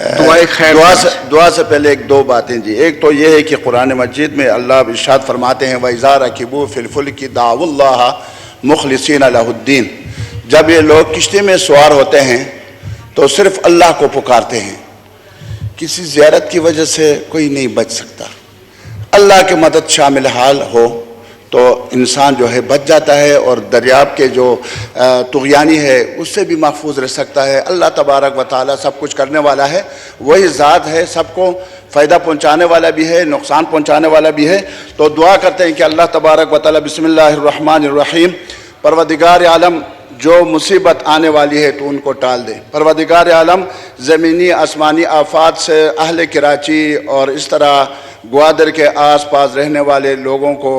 دعا سے پہلے ایک دو باتیں جی. ایک تو یہ ہے کہ قرآن مجید میں اللہ ارشاد فرماتے ہیں وَإِذَا رَكِبُوا فِي الْفُلْكِ دَعَوُا اللَّهَ مُخْلِصِينَ لَهُ الدِّينَ. جب یہ لوگ کشتی میں سوار ہوتے ہیں تو صرف اللہ کو پکارتے ہیں. کسی زیارت کی وجہ سے کوئی نہیں بچ سکتا. اللہ کی مدد شامل حال ہو تو انسان جو ہے بچ جاتا ہے اور دریاب کے جو طغیانی ہے اس سے بھی محفوظ رہ سکتا ہے. اللہ تبارک و تعالی سب کچھ کرنے والا ہے. وہی ذات ہے, سب کو فائدہ پہنچانے والا بھی ہے, نقصان پہنچانے والا بھی ہے. تو دعا کرتے ہیں کہ اللہ تبارک و تعالی بسم اللہ الرحمن الرحیم, پروردگار عالم جو مصیبت آنے والی ہے تو ان کو ٹال دے. پروردگار عالم زمینی آسمانی آفات سے اہل کراچی اور اس طرح گوادر کے آس پاس رہنے والے لوگوں کو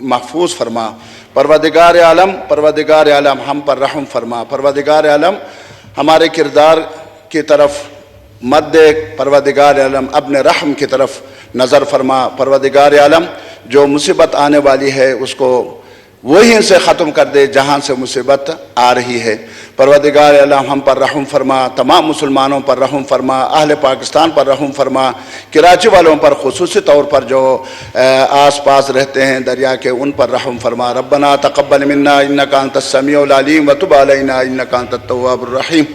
محفوظ فرما. پروردگار عالم ہم پر رحم فرما. پروردگار عالم ہمارے کردار کی طرف مت دیکھ. پروردگار عالم اپنے رحم کی طرف نظر فرما. پروردگار عالم جو مصیبت آنے والی ہے اس کو وہیں سے ختم کر دے جہاں سے مصیبت آ رہی ہے. پروردگار عالم ہم پر رحم فرما, تمام مسلمانوں پر رحم فرما, اہل پاکستان پر رحم فرما, کراچی والوں پر خصوصی طور پر جو آس پاس رہتے ہیں دریا کے ان پر رحم فرما. ربنا تقبل منا انک انت السمیع العلیم وتب علینا انک انت التواب الرحیم.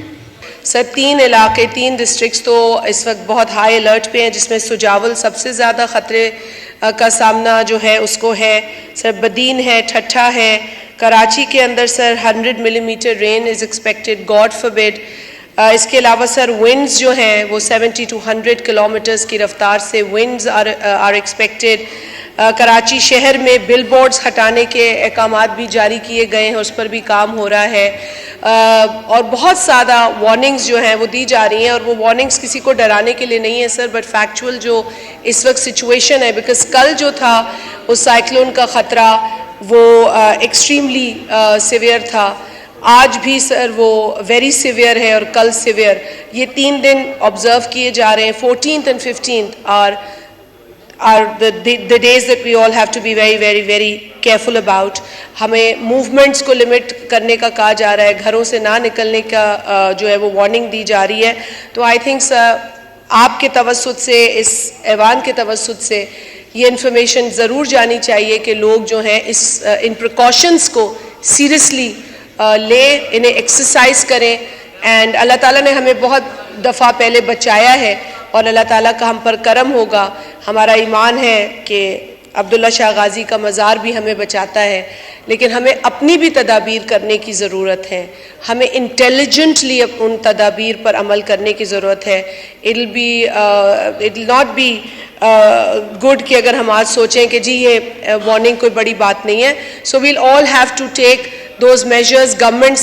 سر 3 علاقے 3 ڈسٹرکٹس تو اس وقت بہت ہائی الرٹ پہ ہیں, جس میں سجاول سب سے زیادہ خطرے کا سامنا جو ہے اس کو ہے. سر بدین ہے, ٹھٹھا ہے. کراچی کے اندر sir 100 millimetre rain is expected, God forbid. اس کے علاوہ سر ونڈز جو ہیں وہ 70 to 100 کلومیٹرز کی رفتار سے ونڈز آر ایکسپیکٹڈ. کراچی شہر میں بل بورڈز ہٹانے کے احکامات بھی جاری کیے گئے ہیں, اس پر بھی کام ہو رہا ہے. اور بہت زیادہ وارننگز جو ہیں وہ دی جا رہی ہیں, اور وہ وارننگز کسی کو ڈرانے کے لیے نہیں ہے سر, بٹ فیکچول جو اس وقت سچویشن ہے, بیکاز کل جو تھا اس سائیکلون کا خطرہ وہ ایکسٹریملی سیویئر تھا. آج بھی سر وہ ویری سیویئر ہے اور کل سیویئر. یہ 3 دن آبزرو کیے جا رہے ہیں. 14th and 15th are the days that we all have to be very very very careful about. ہمیں موومنٹس کو لمٹ کرنے کا کہا جا رہا ہے, گھروں سے نہ نکلنے کا جو ہے وہ وارننگ دی جا رہی ہے. تو آئی تھنک سر آپ کے توسط سے, اس ایوان کے توسط سے یہ انفارمیشن ضرور جانی چاہیے کہ لوگ جو ہیں ان پریکاشنز کو سیریسلی لے, انہیں ایکسرسائز کریں. اینڈ اللہ تعالیٰ نے ہمیں بہت دفعہ پہلے بچایا ہے اور اللہ تعالیٰ کا ہم پر کرم ہوگا. ہمارا ایمان ہے کہ عبداللہ شاہ غازی کا مزار بھی ہمیں بچاتا ہے, لیکن ہمیں اپنی بھی تدابیر کرنے کی ضرورت ہے. ہمیں انٹیلیجنٹلی ان تدابیر پر عمل کرنے کی ضرورت ہے. It will not be good کہ اگر ہم آج سوچیں کہ جی یہ وارننگ کوئی بڑی بات نہیں ہے. So we'll all have to take those measures. Government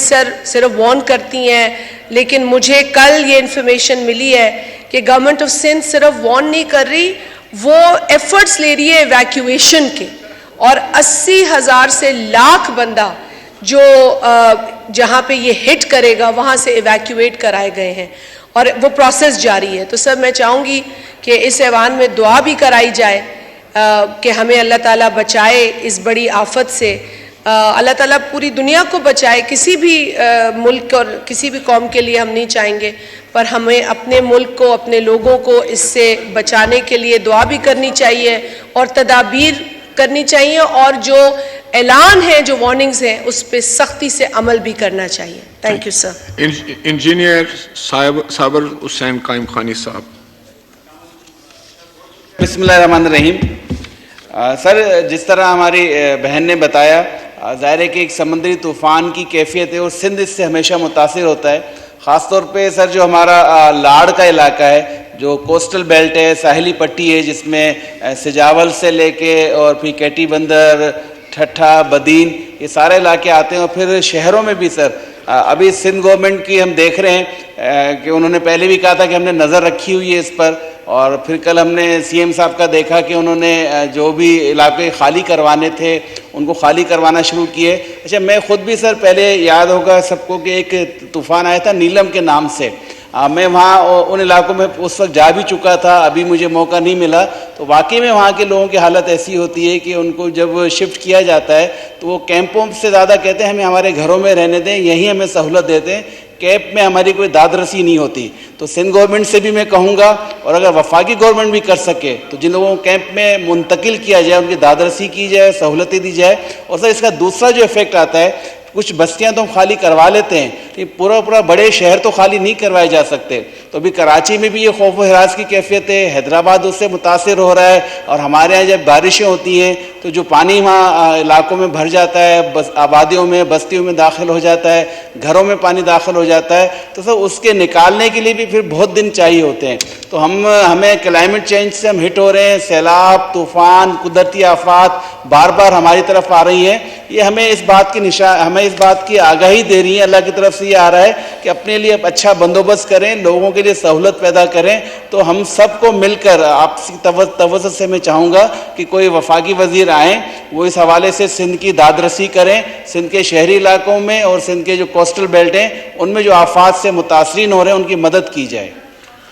صرف وارن کرتی ہیں, لیکن مجھے کل یہ انفارمیشن ملی ہے کہ گورنمنٹ آف سندھ صرف وارن نہیں کر رہی, وہ ایفرٹس لے رہی ہے ایویکویشن کے, اور 80,000 سے لاکھ بندہ جو جہاں پہ یہ ہٹ کرے گا وہاں سے ایویکویٹ کرائے گئے ہیں, اور وہ پروسیس جاری ہے. تو سر میں چاہوں گی کہ اس ایوان میں دعا بھی کرائی جائے کہ ہمیں اللہ تعالیٰ بچائے اس بڑی آفت سے. اللہ تعالیٰ پوری دنیا کو بچائے. کسی بھی ملک اور کسی بھی قوم کے لیے ہم نہیں چاہیں گے, پر ہمیں اپنے ملک کو, اپنے لوگوں کو اس سے بچانے کے لیے دعا بھی کرنی چاہیے اور تدابیر کرنی چاہیے, اور جو اعلان ہے, جو وارننگز ہیں, اس پہ سختی سے عمل بھی کرنا چاہیے. Thank you sir. انجینئر صابر حسین قائم خانی صاحب. بسم اللہ الرحمن الرحیم. سر جس طرح ہماری بہن نے بتایا, ظاہر ہے کہ ایک سمندری طوفان کی کیفیت ہے اور سندھ اس سے ہمیشہ متاثر ہوتا ہے. خاص طور پہ سر جو ہمارا لاڑ کا علاقہ ہے, جو کوسٹل بیلٹ ہے, ساحلی پٹی ہے, جس میں سجاول سے لے کے اور پھر کیٹی بندر, ٹھٹھا, بدین, یہ سارے علاقے آتے ہیں. اور پھر شہروں میں بھی سر ابھی سندھ گورنمنٹ کی ہم دیکھ رہے ہیں کہ انہوں نے پہلے بھی کہا تھا کہ ہم نے نظر رکھی ہوئی ہے اس پر, اور پھر کل ہم نے سی ایم صاحب کا دیکھا کہ انہوں نے جو بھی علاقے خالی کروانے تھے ان کو خالی کروانا شروع کیے. اچھا میں خود بھی سر پہلے یاد ہوگا سب کو کہ ایک طوفان آیا تھا نیلم کے نام سے, میں وہاں ان علاقوں میں اس وقت جا بھی چکا تھا, ابھی مجھے موقع نہیں ملا. تو واقعی میں وہاں کے لوگوں کی حالت ایسی ہوتی ہے کہ ان کو جب شفٹ کیا جاتا ہے تو وہ کیمپوں سے زیادہ کہتے ہیں ہمیں ہمارے گھروں میں رہنے دیں, یہیں ہمیں سہولت دیتے ہیں. کیمپ میں ہماری کوئی داد رسی نہیں ہوتی. تو سندھ گورنمنٹ سے بھی میں کہوں گا، اور اگر وفاقی گورنمنٹ بھی کر سکے تو جن لوگوں کو کیمپ میں منتقل کیا جائے ان کی داد رسی کی جائے، سہولتیں دی جائے. اور سر اس کا دوسرا جو افیکٹ آتا ہے، کچھ بستیاں تو ہم خالی کروا لیتے ہیں، لیکن پورا بڑے شہر تو خالی نہیں کروائے جا سکتے. تو ابھی کراچی میں بھی یہ خوف و ہراس کی کیفیت ہے، حیدرآباد اس سے متاثر ہو رہا ہے. اور ہمارے یہاں جب بارشیں ہوتی ہیں تو جو پانی وہاں علاقوں میں بھر جاتا ہے، آبادیوں میں، بستیوں میں داخل ہو جاتا ہے، گھروں میں پانی داخل ہو جاتا ہے، تو سر اس کے نکالنے کے لیے بھی پھر بہت دن چاہیے ہوتے ہیں. تو ہمیں کلائمیٹ چینج سے ہم ہٹ ہو رہے ہیں، سیلاب، طوفان، قدرتی آفات بار ہماری طرف آ رہی ہیں. یہ ہمیں اس بات کی آگاہی دے رہی ہیں، اللہ کی طرف سے یہ آ رہا ہے کہ اپنے لیے اچھا بندوبست کریں، لوگوں کے لیے سہولت پیدا کریں. تو ہم سب کو مل کر، آپ کی توسط سے میں چاہوں گا کہ کوئی وفاقی وزیر آئیں، وہ اس حوالے سے سندھ کی داد رسی کریں. سندھ کے شہری علاقوں میں اور سندھ کے جو کوسٹل بیلٹ ہیں ان میں جو آفات سے متاثرین ہو رہے ہیں ان کی مدد کی جائے.